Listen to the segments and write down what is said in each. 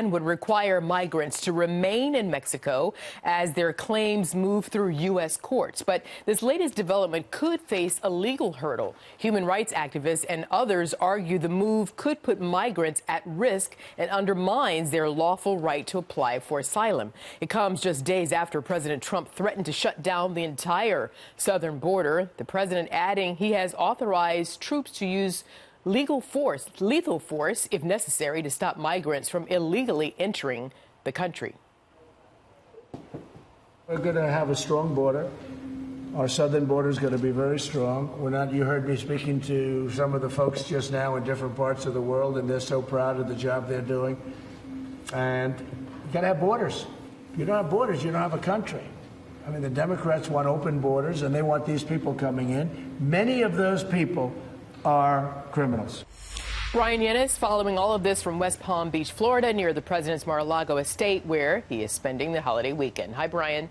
plan would require migrants to remain in Mexico as their claims move through U.S. courts. But this latest development could face a legal hurdle. Human rights activists and others argue the move could put migrants at risk and undermines their lawful right to apply for asylum. It comes just days after President Trump threatened to shut down the entire southern border. The president adding he has authorized troops to use lethal force if necessary to stop migrants from illegally entering the country. We're going to have a strong border. Our southern border is going to be very strong. You heard me speaking to some of the folks just now in different parts of the world, and they're so proud of the job they're doing. And you got to have borders. If you don't have borders, you don't have a country. I mean, the Democrats want open borders, and they want these people coming in. Many of those people are criminals. Bryan Llenas following all of this from West Palm Beach, Florida, near the president's Mar-a-Lago estate, where he is spending the holiday weekend. Hi, Bryan.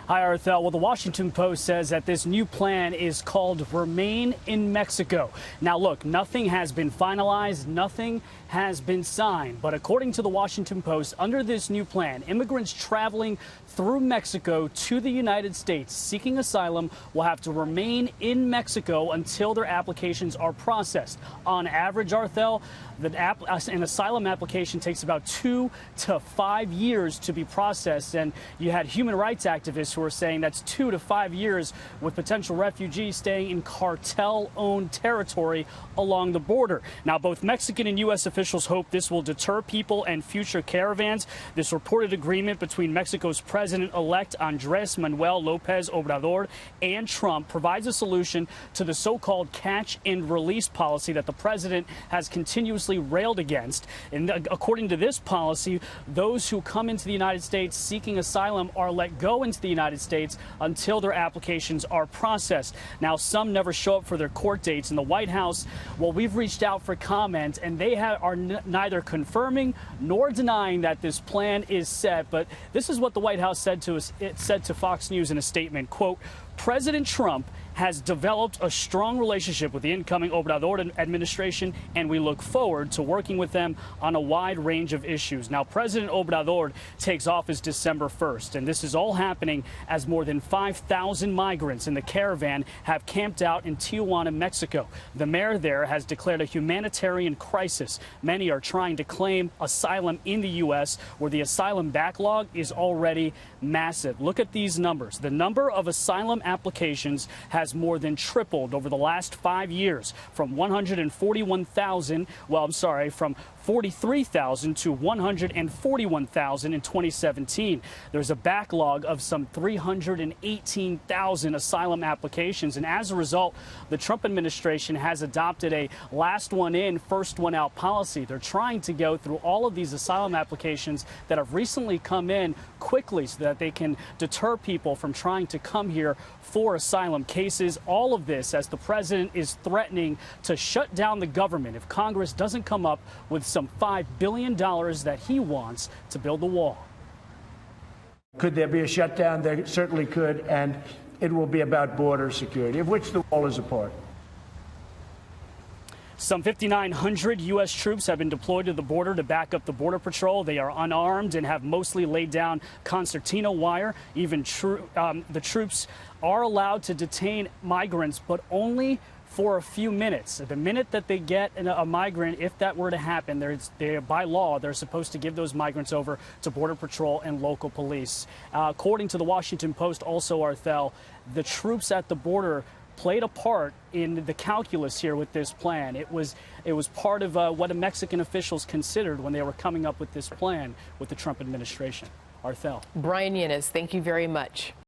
Hi, Arthel. Well, the Washington Post says that this new plan is called Remain in Mexico. Now, look, nothing has been finalized, nothing has been signed. But according to the Washington Post, under this new plan, immigrants traveling through Mexico to the United States seeking asylum will have to remain in Mexico until their applications are processed. On average, Arthel, an asylum application takes about 2 to 5 years to be processed. And you had human rights activists who are saying that's 2 to 5 years with potential refugees staying in cartel-owned territory along the border. Now, both Mexican and U.S. officials hope this will deter people and future caravans. This reported agreement between Mexico's President-elect Andrés Manuel López Obrador and Trump provides a solution to the so-called catch and release policy that the president has continuously railed against. And according to this policy, those who come into the United States seeking asylum are let go into the United States until their applications are processed. Now, some never show up for their court dates. In the White House, well, we've reached out for comment, and they are neither confirming nor denying that this plan is set. But this is what the White House said to us. It said to Fox News in a statement, quote, President Trump has developed a strong relationship with the incoming Obrador administration, and we look forward to working with them on a wide range of issues. Now, President Obrador takes office December 1st, and this is all happening as more than 5,000 migrants in the caravan have camped out in Tijuana, Mexico. The mayor there has declared a humanitarian crisis. Many are trying to claim asylum in the U.S., where the asylum backlog is already massive. Look at these numbers. The number of asylum applications has more than tripled over the last 5 years, from 141,000, from 43,000 to 141,000 in 2017. There's a backlog of some 318,000 asylum applications. And as a result, the Trump administration has adopted a last one in, first one out policy. They're trying to go through all of these asylum applications that have recently come in quickly so that they can deter people from trying to come here for asylum cases. All of this as the president is threatening to shut down the government if Congress doesn't come up with some $5 billion that he wants to build the wall. Could there be a shutdown? There certainly could, and it will be about border security, of which the wall is a part. Some 5,900 U.S. troops have been deployed to the border to back up the Border Patrol. They are unarmed and have mostly laid down concertina wire. Even the troops are allowed to detain migrants, but only for a few minutes. The minute that they get a migrant, if that were to happen, by law, they're supposed to give those migrants over to Border Patrol and local police. According to the Washington Post, also, Arthel, the troops at the border played a part in the calculus here with this plan. It was part of what Mexican officials considered when they were coming up with this plan with the Trump administration. Arthel. Bryan Llenas, thank you very much.